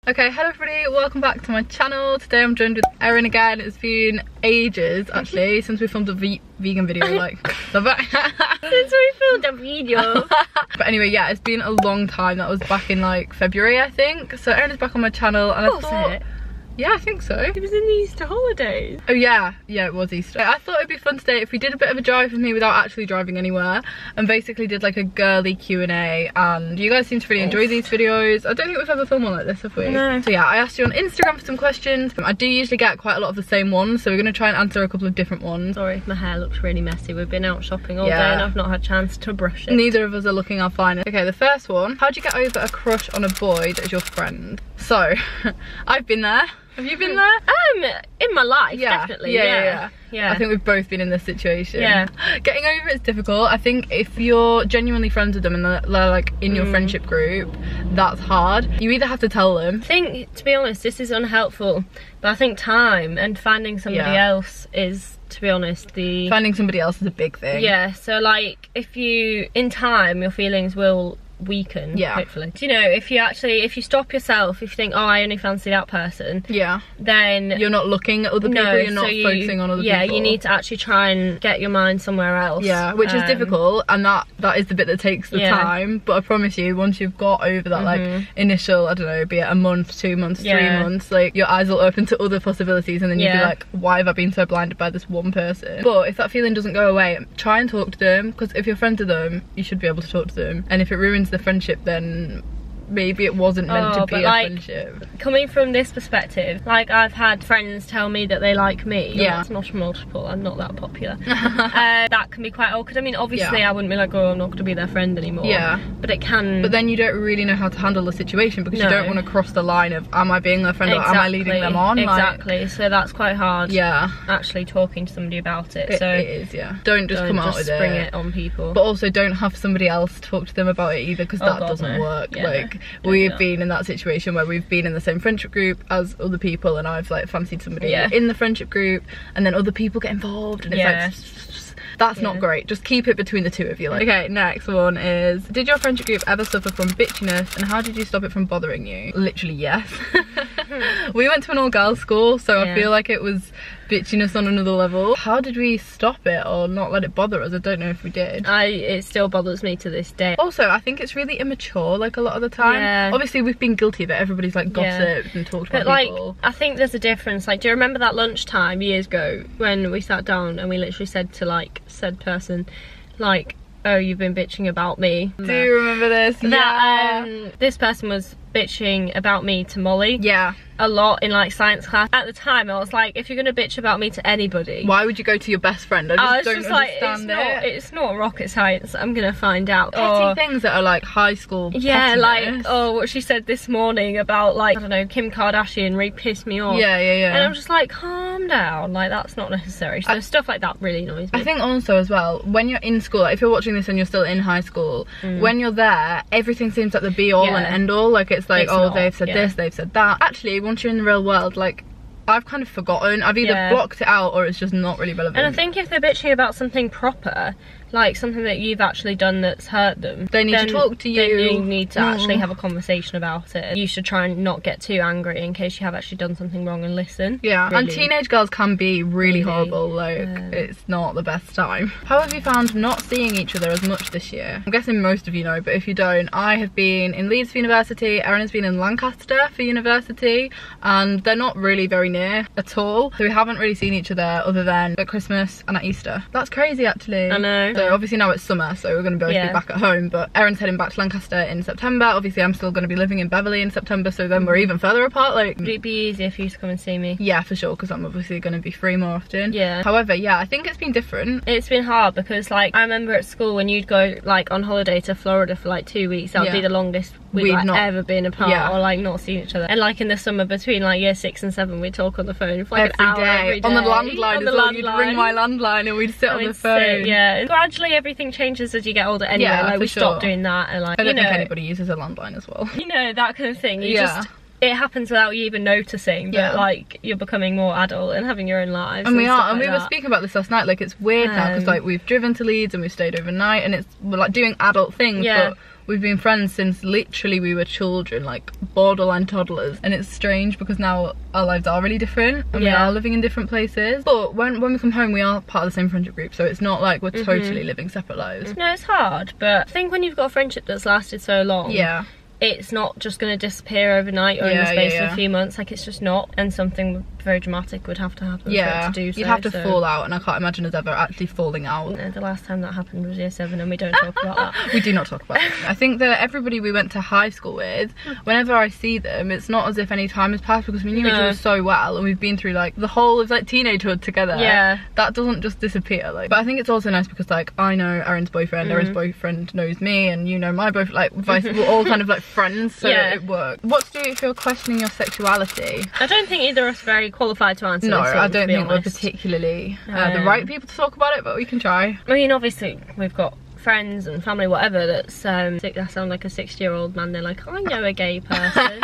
Okay, hello everybody, welcome back to my channel. Today I'm joined with Erin again. It's been ages actually since we filmed a vegan video, like since we filmed a video. But anyway, yeah, it's been a long time. That was back in like February, I think. So Erin is back on my channel and I thought, yeah, I think so. It was in the Easter holidays. Oh yeah, it was Easter. I thought it'd be fun today if we did a bit of a drive with me without actually driving anywhere, and basically did like a girly Q&A, and you guys seem to really enjoy these videos. I don't think we've ever filmed one like this, have we? No. So yeah, I asked you on Instagram for some questions. I do usually get quite a lot of the same ones, so we're going to try and answer a couple of different ones. Sorry if my hair looks really messy. We've been out shopping all day and I've not had a chance to brush it. Neither of us are looking our finest. Okay, the first one. How'd you get over a crush on a boy that is your friend? So, I've been there. Have you been there? In my life, definitely. Yeah. I think we've both been in this situation. Yeah. Getting over it's difficult. I think if you're genuinely friends with them and they're like in your friendship group, that's hard. You either have to tell them. I think, to be honest, this is unhelpful, but I think time and finding somebody else is, to be honest, finding somebody else is a big thing. Yeah, so like, if you, in time, your feelings will weaken, hopefully. You know, if you stop yourself, if you think, oh, I only fancy that person, then you're not looking at other people, you're not focusing on other people. Yeah, you need to actually try and get your mind somewhere else. Yeah, which is difficult, and that is the bit that takes the time, but I promise you, once you've got over that like initial, I don't know, be it a month, 2 months, 3 months, like your eyes will open to other possibilities, and then you'll be like, why have I been so blinded by this one person? But if that feeling doesn't go away, try and talk to them, because if you're friends with them, you should be able to talk to them, and if it ruins the friendship, then maybe it wasn't meant to be a friendship. Coming from this perspective, like, I've had friends tell me that they like me. Yeah, it's not multiple, I'm not that popular. That can be quite awkward. I mean, obviously I wouldn't be like, oh, I'm not going to be their friend anymore. Yeah, but it can. But then you don't really know how to handle the situation, because you don't want to cross the line of, am I being their friend or am I leading them on? Exactly. Like, so that's quite hard. Yeah, actually talking to somebody about it. So it is. Yeah, don't just come out with it. Spring it on people. But also don't have somebody else talk to them about it either, because that doesn't work. Yeah, like, we've been in that situation where we've been in the same friendship group as other people, and I've like fancied somebody in the friendship group, and then other people get involved, and it's like, that's not great. Just keep it between the two of you. Like. Okay, next one is, did your friendship group ever suffer from bitchiness, and how did you stop it from bothering you? Literally, yes. We went to an all-girls school, so I feel like it was bitchiness on another level. How did we stop it or not let it bother us? I don't know if we did. It still bothers me to this day. Also, I think it's really immature, like, a lot of the time. Yeah. Obviously, we've been guilty of it. Everybody's like gossiped and talked about people. Like, I think there's a difference. Like, do you remember that lunchtime years ago when we sat down and we literally said to like said person, like, oh, you've been bitching about me? Do you remember this? This person was bitching about me to Molly. Yeah. A lot in like science class. At the time I was like, if you're gonna bitch about me to anybody, why would you go to your best friend? I just don't understand it. It's not rocket science. I'm gonna find out. Petty things that are like high school pettiness. Like, oh, what she said this morning about, like, I don't know, Kim Kardashian really pissed me off. Yeah. And I'm just like, calm down, like, that's not necessary. So stuff like that really annoys me. I think also as well, when you're in school, like, if you're watching this and you're still in high school, when you're there, everything seems like the be all and end all. Like, it's like, they've said this, they've said that. Actually, once you're in the real world, like, I've kind of forgotten. I've either blocked it out or it's just not really relevant. And I think if they're bitching about something proper, like something that you've actually done that's hurt them, they need to talk to you. Then you need to actually have a conversation about it. You should try and not get too angry in case you have actually done something wrong, and listen. Yeah, really. And teenage girls can be really horrible. Like, it's not the best time. How have you found not seeing each other as much this year? I'm guessing most of you know, but if you don't, I have been in Leeds for university, Erin has been in Lancaster for university, and they're not really very near at all. So we haven't really seen each other other than at Christmas and at Easter. That's crazy, actually. I know. So obviously now it's summer, so we're going to both be back at home, but Erin's heading back to Lancaster in September. Obviously I'm still going to be living in Beverley in September, so then we're even further apart. Like, would it be easier for you to come and see me? Yeah, for sure, because I'm obviously going to be free more often. Yeah. However, yeah, I think it's been different. It's been hard because, like, I remember at school when you'd go like on holiday to Florida for like 2 weeks, that would be the longest we've like, ever been apart or like not seen each other. And like in the summer between like year 6 and 7, we'd talk on the phone for like an hour every day. On the landline as well. You'd ring my landline and we'd sit on the phone. Gradually everything changes as you get older anyway. Like, we stopped doing that, and like, I don't think anybody uses a landline as well. You know, that kind of thing. You just, it happens without you even noticing that like you're becoming more adult and having your own lives. And we were speaking about this last night. Like, it's weird now because like we've driven to Leeds and we've stayed overnight, and we're like doing adult things, but we've been friends since literally we were children, like borderline toddlers, and it's strange because now our lives are really different and we are living in different places, but when we come home we are part of the same friendship group, so it's not like we're totally living separate lives. No, it's hard, but I think when you've got a friendship that's lasted so long, it's not just going to disappear overnight or in the space of a few months. Like, it's just not, and something very dramatic would have to happen for it to do so. You'd have to fall out, and I can't imagine us ever actually falling out. No, the last time that happened was year 7, and we don't talk about that. We do not talk about it. I think that everybody we went to high school with, whenever I see them, it's not as if any time has passed, because we knew each other so well, and we've been through like the whole of like teenagehood together. Yeah, that doesn't just disappear. Like, but I think it's also nice because like I know Erin's boyfriend, Erin's boyfriend knows me, and you know my boyfriend. Like, we're all kind of like friends, so it works. What to do if you're questioning your sexuality? I don't think either of us are very qualified to answer. No, I don't think we're particularly the right people to talk about it, but we can try. I mean, obviously we've got friends and family, whatever, that's that sound like a 60-year-old man. They're like, I know a gay person.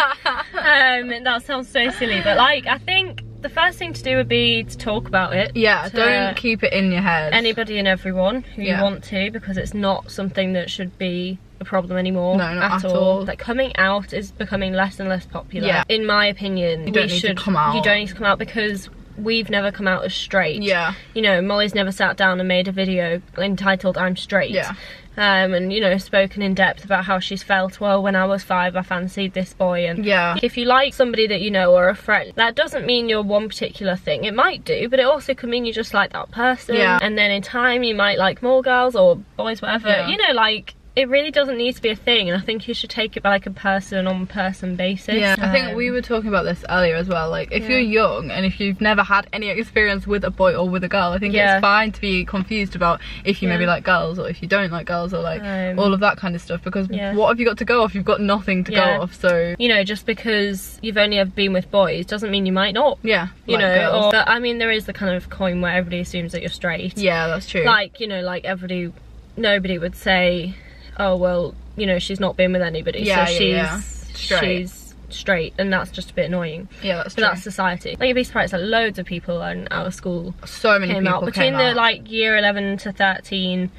That sounds so silly, but like, I think the first thing to do would be to talk about it. Yeah, don't keep it in your head. Anybody and everyone who you want to, because it's not something that should be a problem anymore. No, not at all. Like, coming out is becoming less and less popular. In my opinion, you don't need to come out. You don't need to come out, because we've never come out as straight. Yeah. You know, Molly's never sat down and made a video entitled I'm Straight. Yeah. And you know, spoken in depth about how she's felt. Well, when I was 5 I fancied this boy. And if you like somebody that you know or a friend, that doesn't mean you're one particular thing. It might do, but it also could mean you just like that person. And then in time you might like more girls or boys, whatever. You know, like, it really doesn't need to be a thing, and I think you should take it by like a person on person basis. Yeah, I think we were talking about this earlier as well. Like, if you're young and if you've never had any experience with a boy or with a girl, I think it's fine to be confused about if you maybe like girls or if you don't like girls, or like all of that kind of stuff, because what have you got to go off? You've got nothing to go off. So, you know, just because you've only ever been with boys doesn't mean you might not. Yeah, you know, girls. But I mean, there is the kind of coin where everybody assumes that you're straight. Yeah, that's true. Like, you know, like nobody would say, oh well, you know, she's not been with anybody, so she's straight, and that's just a bit annoying. Yeah, that's true. But that's society. Like, you'd be surprised, like, loads of people in our school so many came people out between the like year 11 to 13.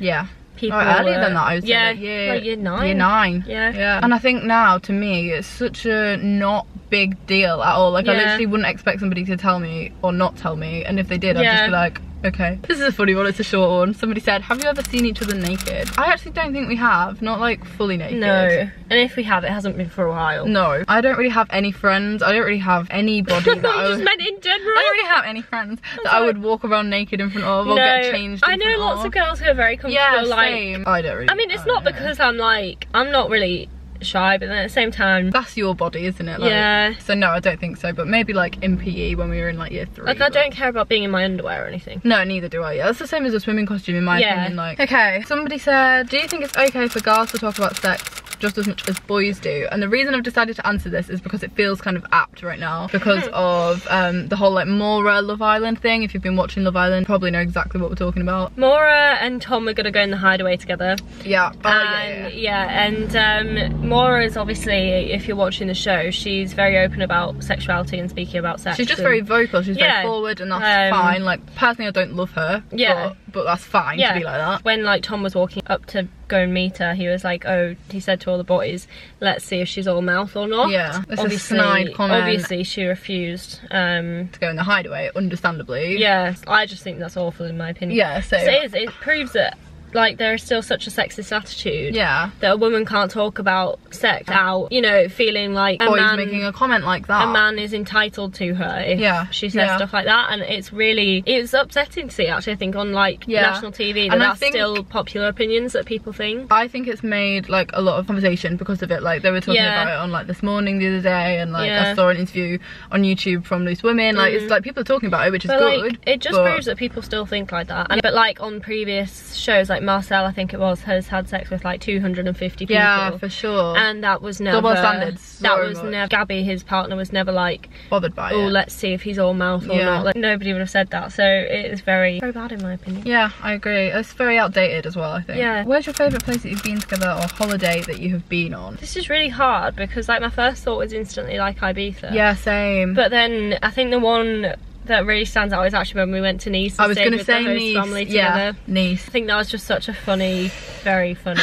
People earlier than that, I would say. Yeah, like year 9. Year 9. Yeah. And I think now, to me, it's such a not big deal at all. Like, I literally wouldn't expect somebody to tell me or not tell me, and if they did, I'd just be like, okay. This is a funny one, it's a short one. Somebody said, have you ever seen each other naked? I actually don't think we have, not like fully naked. No, and if we have, it hasn't been for a while. No, I don't really have any friends. I don't really have anybody that I just meant in general. I don't really have any friends that I would walk around naked in front of or get changed in I know lots of girls who are very comfortable. Yeah, same. I don't really. I mean, it's not because I'm not really shy, but then at the same time, that's your body, isn't it? Like, so no, I don't think so, but maybe like in PE when we were in like year 3. Like, I don't care about being in my underwear or anything. No, neither do I. That's the same as a swimming costume in my opinion. Like, okay, somebody said, do you think it's okay for girls to talk about sex just as much as boys do? And the reason I've decided to answer this is because it feels kind of apt right now because of the whole like Maura Love Island thing. If you've been watching Love Island, you probably know exactly what we're talking about. Maura and Tom are gonna go in the hideaway together. Yeah. And Maura is obviously, if you're watching the show, she's very open about sexuality and speaking about sex. She's just very vocal, she's very forward, and that's fine. Like, personally I don't love her, but that's fine to be like that. When like Tom was walking up to go and meet her, he was like, oh, he said to all the boys, let's see if she's all mouth or not. Yeah, it's a snide comment. Obviously she refused to go in the hideaway, understandably. Yeah, I just think that's awful in my opinion. Yeah, so it proves that like there is still such a sexist attitude that a woman can't talk about sex out, you know, feeling like a man making a comment like that, a man is entitled to her if she says stuff like that. And it's upsetting to see, actually, I think, on like national TV, that that's still popular opinions that people think. I think it's made like a lot of conversation because of it. Like, they were talking about it on like This Morning the other day, and like I saw an interview on YouTube from Loose Women. Like, it's like people are talking about it, which is good. Like, it just proves that people still think like that. But like on previous shows, like Marcel, I think it was, has had sex with like 250 people. Yeah, for sure. And that was never double standards. That was never. Gabby, his partner, was never like bothered by it. Oh, let's see if he's all mouth or not. Like, nobody would have said that. So it is very, very bad in my opinion. Yeah, I agree. It's very outdated as well, I think. Yeah. Where's your favourite place that you've been together, or holiday that you have been on? This is really hard because like my first thought was instantly like Ibiza. Yeah, same. But then I think the one that really stands out is actually when we went to Nice. I was going to say the host Nice. Family together. Nice. I think that was just such a funny, very funny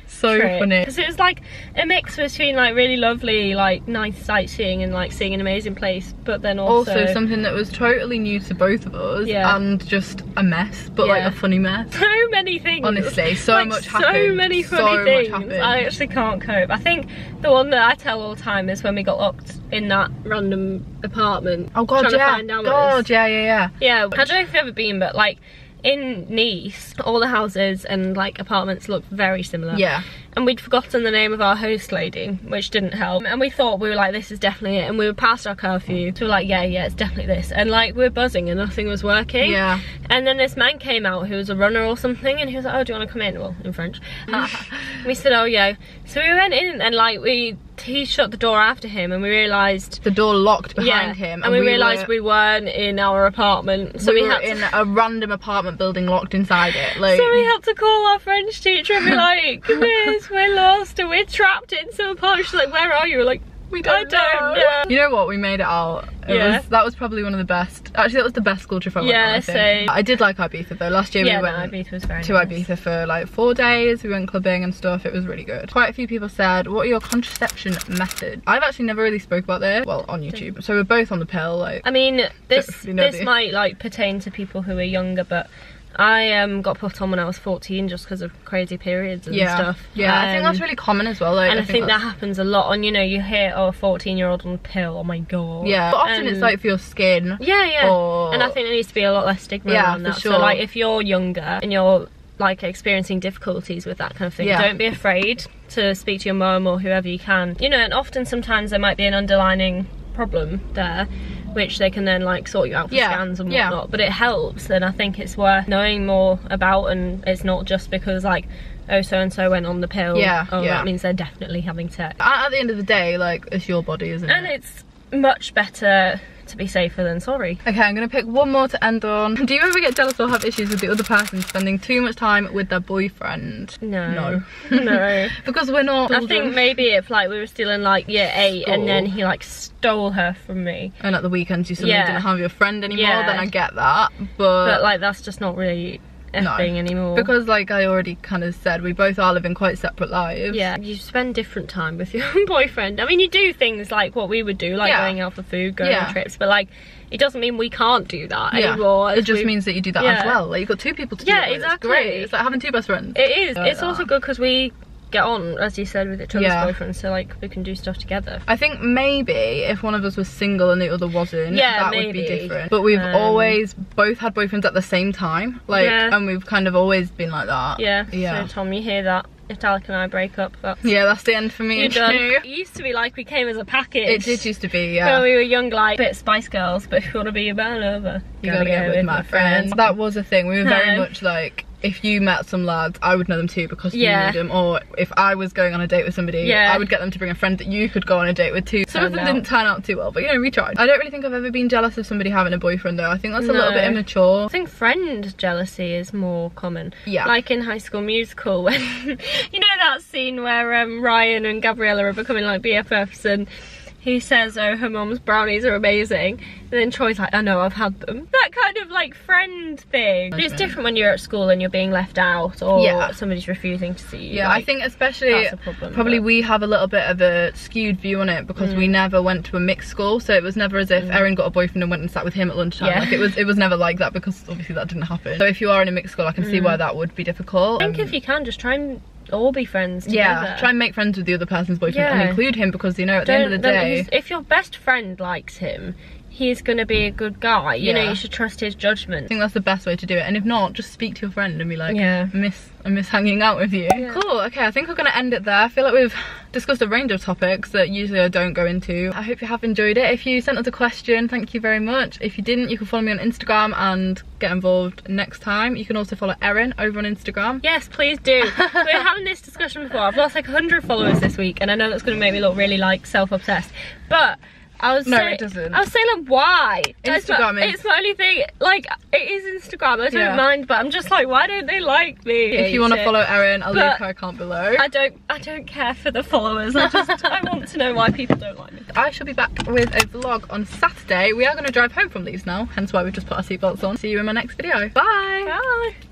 so trip. Funny. Because it was like a mix between like really lovely, like nice sightseeing and like seeing an amazing place, but then also something that was totally new to both of us, and just a mess, but like a funny mess. So many things. Honestly, so like, much happened. So many funny things. I actually can't cope. I think the one that I tell all the time is when we got locked in that random apartment. Oh god, yeah. God, yeah. Yeah, I don't know if you've ever been, but like in Nice, all the houses and like apartments look very similar. Yeah. And we'd forgotten the name of our host lady, which didn't help. And we thought, we were like, this is definitely it. And we were past our curfew. So we were like, yeah, it's definitely this. And like, we were buzzing and nothing was working. Yeah. And then this man came out who was a runner or something. And he was like, oh, do you want to come in? Well, in French. We said, oh, yeah. So we went in and like, he shut the door after him and we realised... The door locked behind him. And we realised we weren't in our apartment. So we were in a random apartment building locked inside it. Like... So we had to call our French teacher and be like, Miss, we're lost and we're trapped in some apartment. She's like, where are you? We're like, I don't know. You know what? We made it out. That was probably one of the best. Actually, that was the best school trip I went on, I think. Same. I did like Ibiza though. Last year we went Ibiza was very to Ibiza for like 4 days. We went clubbing and stuff. It was really good. Quite a few people said, what are your contraception methods? I've actually never really spoke about this. Well, on YouTube. So we're both on the pill. Like, I mean, this might like pertain to people who are younger, but I got put on when I was 14 just because of crazy periods and stuff. Yeah, I think that's really common as well. Like, and I think that happens a lot. And you know, you hear, oh, a 14-year-old on a pill, oh my god. Yeah, but often it's like for your skin. Yeah. Or... And I think there needs to be a lot less stigma around that. Sure. So like, if you're younger and you're like experiencing difficulties with that kind of thing, don't be afraid to speak to your mum or whoever you can. You know, and often sometimes there might be an underlining problem there, which they can then like sort you out for scans and whatnot, but it helps. Then I think it's worth knowing more about, and it's not just because like, oh, so and so went on the pill, that means they're definitely having sex. At the end of the day, like, it's your body, isn't it? And it's much better to be safer than sorry. Okay, I'm gonna pick one more to end on. Do you ever get jealous or have issues with the other person spending too much time with their boyfriend? No. Because we're not. I think maybe if like we were still in like year 8 and then he like stole her from me, and at the weekends you suddenly didn't have your friend anymore, then I get that, but like that's just not really thing anymore. Because like I already kind of said, we both are living quite separate lives. Yeah, you spend different time with your boyfriend. I mean, you do things like what we would do, like going out for food, going on trips, but like it doesn't mean we can't do that anymore. It just means that you do that as well. Like, you've got 2 people to do it with. Exactly. It's great. It's like having 2 best friends. It is. It's also good because we get on, as you said, with each other's boyfriends, so like we can do stuff together. I think maybe if one of us was single and the other wasn't, that would be different. But we've always both had boyfriends at the same time, like, and we've kind of always been like that. So Tom, you hear that? If Alec and I break up, that's the end for me. It used to be like we came as a package. It did used to be, when we were young, like a bit Spice Girls, but if you want to be a band over, you gotta get with my friends. That was a thing. We were very much like, if you met some lads, I would know them too because you knew them. Or if I was going on a date with somebody, I would get them to bring a friend that you could go on a date with too. Some of them didn't turn out too well, but you know, we tried. I don't really think I've ever been jealous of somebody having a boyfriend though. I think that's a little bit immature. I think friend jealousy is more common. Yeah. Like in High School Musical when, you know that scene where Ryan and Gabriella are becoming like BFFs and he says, oh, her mum's brownies are amazing. And then Troy's like, I know, I've had them. That kind of like friend thing. It's different when you're at school and you're being left out or somebody's refusing to see you. Yeah, like, I think especially, probably we have a little bit of a skewed view on it because we never went to a mixed school. So it was never as if Erin got a boyfriend and went and sat with him at lunchtime. Like it was never like that because obviously that didn't happen. So if you are in a mixed school, I can see why that would be difficult. I think if you can, just try and all be friends together. Try and make friends with the other person's boyfriend and include him because, you know, at the end of the day, if your best friend likes him, he's gonna be a good guy. You know, you should trust his judgment. I think that's the best way to do it. And if not, just speak to your friend and be like, I miss hanging out with you. Cool. Okay, I think we're gonna end it there. I feel like we've discussed a range of topics that usually I don't go into. I hope you have enjoyed it. If you sent us a question, thank you very much. If you didn't, you can follow me on Instagram and get involved next time. You can also follow Erin over on Instagram. Yes, please do. We're having this discussion before. I've lost like 100 followers this week and I know that's gonna make me look really like self-obsessed, but it doesn't. I was saying, like, why? Instagram it's my only thing. Like, it is Instagram. I don't mind, but I'm just like, why don't they like me? If you want to follow Erin, I'll leave her account below. I don't care for the followers. I want to know why people don't like me. I shall be back with a vlog on Saturday. We are going to drive home from Leeds now, hence why we've just put our seatbelts on. See you in my next video. Bye. Bye.